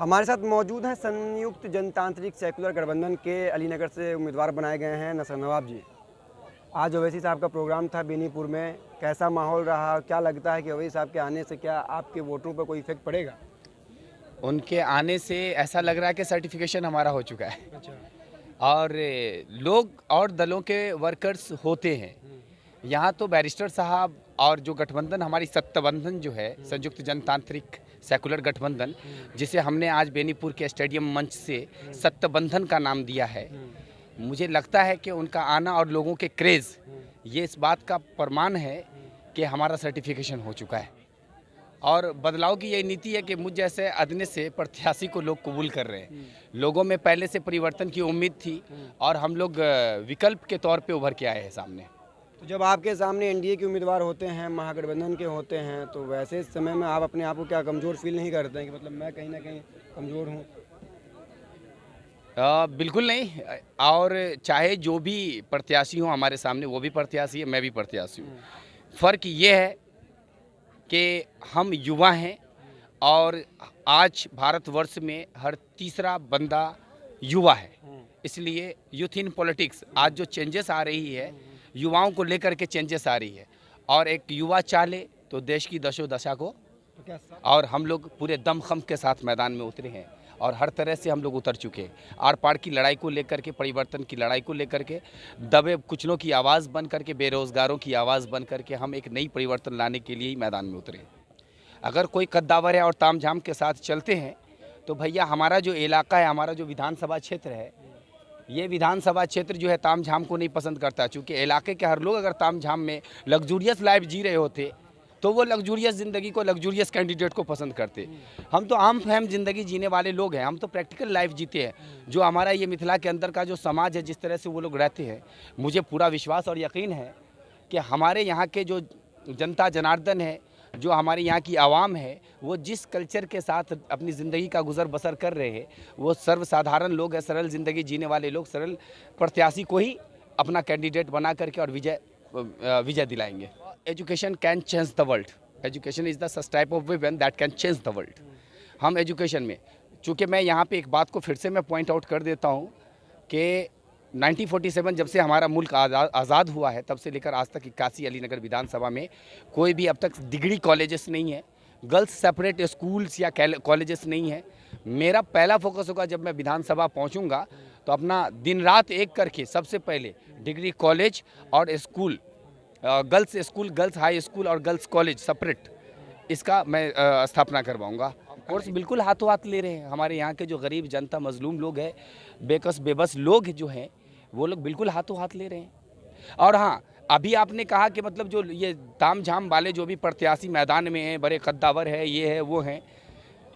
हमारे साथ मौजूद हैं संयुक्त जनतांत्रिक सेकुलर गठबंधन के अलीनगर से उम्मीदवार बनाए गए हैं नसर नवाब जी। आज ओवैसी साहब का प्रोग्राम था बेनीपुर में, कैसा माहौल रहा? क्या लगता है कि ओवैसी साहब के आने से क्या आपके वोटों पर कोई इफेक्ट पड़ेगा? उनके आने से ऐसा लग रहा है कि सर्टिफिकेशन हमारा हो चुका है। अच्छा। और लोग और दलों के वर्कर्स होते हैं यहाँ, तो बैरिस्टर साहब और जो गठबंधन हमारी सत्ताबंधन जो है संयुक्त जनतांत्रिक सेकुलर गठबंधन, जिसे हमने आज बेनीपुर के स्टेडियम मंच से सत्ताबंधन का नाम दिया है, मुझे लगता है कि उनका आना और लोगों के क्रेज़ ये इस बात का प्रमाण है कि हमारा सर्टिफिकेशन हो चुका है। और बदलाव की यही नीति है कि मुझ जैसे अदने से प्रत्याशी को लोग कबूल कर रहे हैं। लोगों में पहले से परिवर्तन की उम्मीद थी और हम लोग विकल्प के तौर पे उभर के आए हैं सामने। तो जब आपके सामने एनडीए के उम्मीदवार होते हैं, महागठबंधन के होते हैं, तो वैसे समय में आप अपने आप को क्या कमज़ोर फील नहीं करते हैं कि मतलब मैं कहीं ना कहीं कमज़ोर हूँ? बिल्कुल नहीं। और चाहे जो भी प्रत्याशी हो हमारे सामने, वो भी प्रत्याशी है, मैं भी प्रत्याशी हूँ। फ़र्क ये है कि हम युवा हैं और आज भारतवर्ष में हर तीसरा बंदा युवा है। इसलिए यूथ इन पॉलिटिक्स आज जो चेंजेस आ रही है, युवाओं को लेकर के चेंजेस आ रही है। और एक युवा चाले तो देश की दशो दशा को, और हम लोग पूरे दमखम के साथ मैदान में उतरे हैं और हर तरह से हम लोग उतर चुके हैं। आर पार की लड़ाई को लेकर के, परिवर्तन की लड़ाई को लेकर के, दबे कुचलों की आवाज़ बन करके, बेरोज़गारों की आवाज़ बन करके हम एक नई परिवर्तन लाने के लिए ही मैदान में उतरे। अगर कोई कद्दावर है और तामझाम के साथ चलते हैं तो भैया हमारा जो इलाका है, हमारा जो विधानसभा क्षेत्र है, ये विधानसभा क्षेत्र जो है तामझाम को नहीं पसंद करता। चूँकि इलाके के हर लोग अगर तामझाम में लग्जूरियस लाइफ जी रहे होते तो वो लग्जूरियस ज़िंदगी को, लग्जूरियस कैंडिडेट को पसंद करते। हम तो आम फहम ज़िंदगी जीने वाले लोग हैं, हम तो प्रैक्टिकल लाइफ जीते हैं। जो हमारा ये मिथिला के अंदर का जो समाज है, जिस तरह से वो लोग रहते हैं, मुझे पूरा विश्वास और यकीन है कि हमारे यहाँ के जो जनता जनार्दन है, जो हमारे यहाँ की आवाम है, वो जिस कल्चर के साथ अपनी ज़िंदगी का गुजर बसर कर रहे हैं, वो सर्वसाधारण लोग हैं, सरल ज़िंदगी जीने वाले लोग सरल प्रत्याशी को ही अपना कैंडिडेट बना करके और विजय दिलाएंगे। Education can change the world. Education is the such type of weapon that can change the world. हम एजुकेशन में, चूँकि मैं यहाँ पे एक बात को फिर से मैं पॉइंट आउट कर देता हूँ कि 1947 जब से हमारा मुल्क आज़ाद हुआ है, तब से लेकर आज तक 81 अलीनगर विधानसभा में कोई भी अब तक डिग्री कॉलेजेस नहीं है, गर्ल्स सेपरेट स्कूल्स या कॉलेजेस नहीं है। मेरा पहला फोकस होगा, जब मैं विधानसभा पहुंचूंगा तो अपना दिन रात एक करके सबसे पहले डिग्री कॉलेज और school, girls school, girls high school और गर्ल्स कॉलेज सेपरेट, इसका मैं स्थापना करवाऊँगा। कोर्स बिल्कुल हाथों हाथ ले रहे हैं। हमारे यहाँ के जो गरीब जनता, मजलूम लोग हैं, बेकस बेबस लोग जो हैं, वो लोग बिल्कुल हाथों हाथ ले रहे हैं। और हाँ, अभी आपने कहा कि मतलब जो ये तामझाम वाले जो भी प्रत्याशी मैदान में हैं, बड़े कद्दावर है, ये है वो हैं,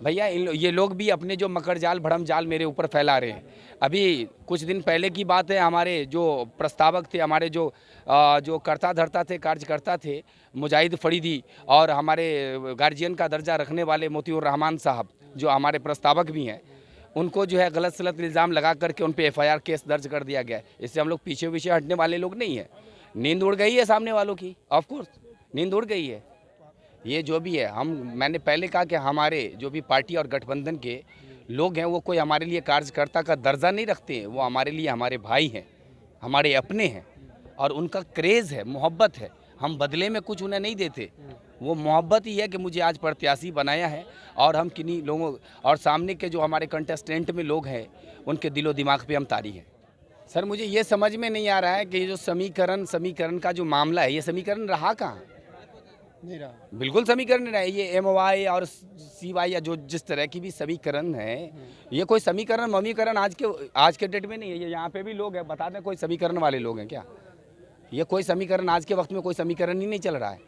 भैया ये लोग भी अपने जो मकर जाल, भड़म जाल मेरे ऊपर फैला रहे हैं। अभी कुछ दिन पहले की बात है, हमारे जो प्रस्तावक थे, हमारे जो कर्ता धर्ता थे, कार्यकर्ता थे, मुजाहिद फरीदी, और हमारे गार्जियन का दर्जा रखने वाले मोतीउर रहमान साहब, जो हमारे प्रस्तावक भी हैं, उनको जो है गलत सलत इल्ज़ाम लगा करके उन पे FIR केस दर्ज कर दिया गया है। इससे हम लोग पीछे हटने वाले लोग नहीं हैं। नींद उड़ गई है सामने वालों की, ऑफ कोर्स नींद उड़ गई है। ये जो भी है, मैंने पहले कहा कि हमारे जो भी पार्टी और गठबंधन के लोग हैं, वो कोई हमारे लिए कार्यकर्ता का दर्जा नहीं रखते हैं। वो हमारे लिए हमारे भाई हैं, हमारे अपने हैं, और उनका क्रेज़ है, मोहब्बत है। हम बदले में कुछ उन्हें नहीं देते। वो मोहब्बत ही है कि मुझे आज प्रत्याशी बनाया है, और हम किन्हीं लोगों और सामने के जो हमारे कंटेस्टेंट में लोग हैं, उनके दिलो दिमाग पे हम तारी हैं। सर, मुझे ये समझ में नहीं आ रहा है कि ये जो समीकरण का जो मामला है, ये समीकरण रहा कहाँ? नहीं रहा। बिल्कुल समीकरण नहीं रहा है। ये MY और CY या जो जिस तरह की भी समीकरण है, ये कोई समीकरण ममीकरण आज के डेट में नहीं है। ये यहाँ पे भी लोग हैं, बता दें कोई समीकरण वाले लोग हैं क्या? ये कोई समीकरण आज के वक्त में कोई समीकरण ही नहीं चल रहा है।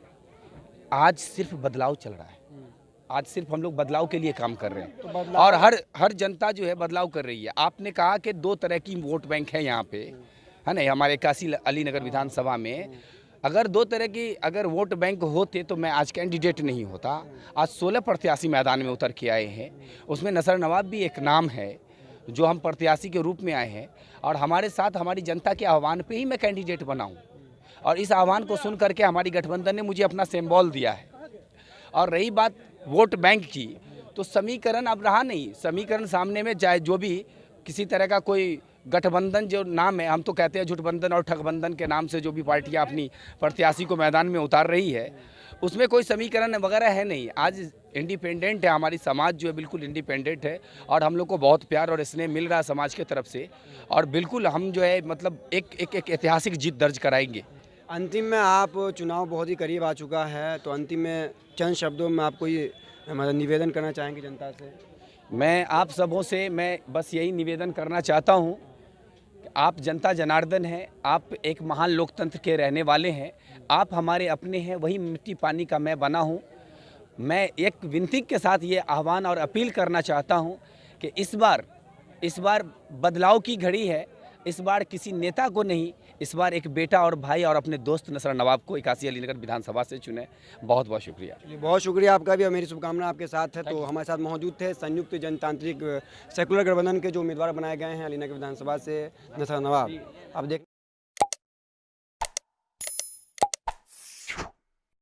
आज सिर्फ बदलाव चल रहा है। आज सिर्फ हम लोग बदलाव के लिए काम कर रहे हैं, तो और हर जनता जो है बदलाव कर रही है। आपने कहा कि 2 तरह की वोट बैंक है यहाँ पे, है ना, हमारे 81 अलीनगर विधानसभा में। अगर 2 तरह की अगर वोट बैंक होते तो मैं आज कैंडिडेट नहीं होता। आज 16 प्रत्याशी मैदान में उतर के आए हैं, उसमें नसर नवाब भी एक नाम है जो हम प्रत्याशी के रूप में आए हैं, और हमारे साथ हमारी जनता के आह्वान पे ही मैं कैंडिडेट बना हूँ। और इस आह्वान को सुन करके हमारी गठबंधन ने मुझे अपना सिंबल दिया है। और रही बात वोट बैंक की, तो समीकरण अब रहा नहीं। समीकरण सामने में चाहे जो भी किसी तरह का कोई गठबंधन जो नाम है, हम तो कहते हैं जुटबंधन और ठगबंधन के नाम से जो भी पार्टियां अपनी प्रत्याशी को मैदान में उतार रही है, उसमें कोई समीकरण वगैरह है नहीं। आज इंडिपेंडेंट है, हमारी समाज जो है बिल्कुल इंडिपेंडेंट है और हम लोग को बहुत प्यार और स्नेह मिल रहा है समाज की तरफ से, और बिल्कुल हम जो है मतलब एक ऐतिहासिक जीत दर्ज कराएंगे। अंतिम में आप चुनाव बहुत ही करीब आ चुका है, तो अंतिम में चंद शब्दों में आप कोई मतलब निवेदन करना चाहेंगे जनता से? मैं आप सबों से मैं बस यही निवेदन करना चाहता हूं कि आप जनता जनार्दन हैं, आप एक महान लोकतंत्र के रहने वाले हैं, आप हमारे अपने हैं, वही मिट्टी पानी का मैं बना हूं। मैं एक विनती के साथ ये आह्वान और अपील करना चाहता हूं कि इस बार बदलाव की घड़ी है। इस बार किसी नेता को नहीं, इस बार एक बेटा और भाई और अपने दोस्त नसर नवाब को 81 अलीनगर विधानसभा से चुने। बहुत बहुत शुक्रिया। चलिए, बहुत शुक्रिया आपका भी और मेरी शुभकामना आपके साथ है। तो हमारे साथ मौजूद थे संयुक्त जनतांत्रिक सेकुलर गठबंधन के जो उम्मीदवार बनाए गए हैं अलीनगर विधानसभा से नसर नवाब। अब देख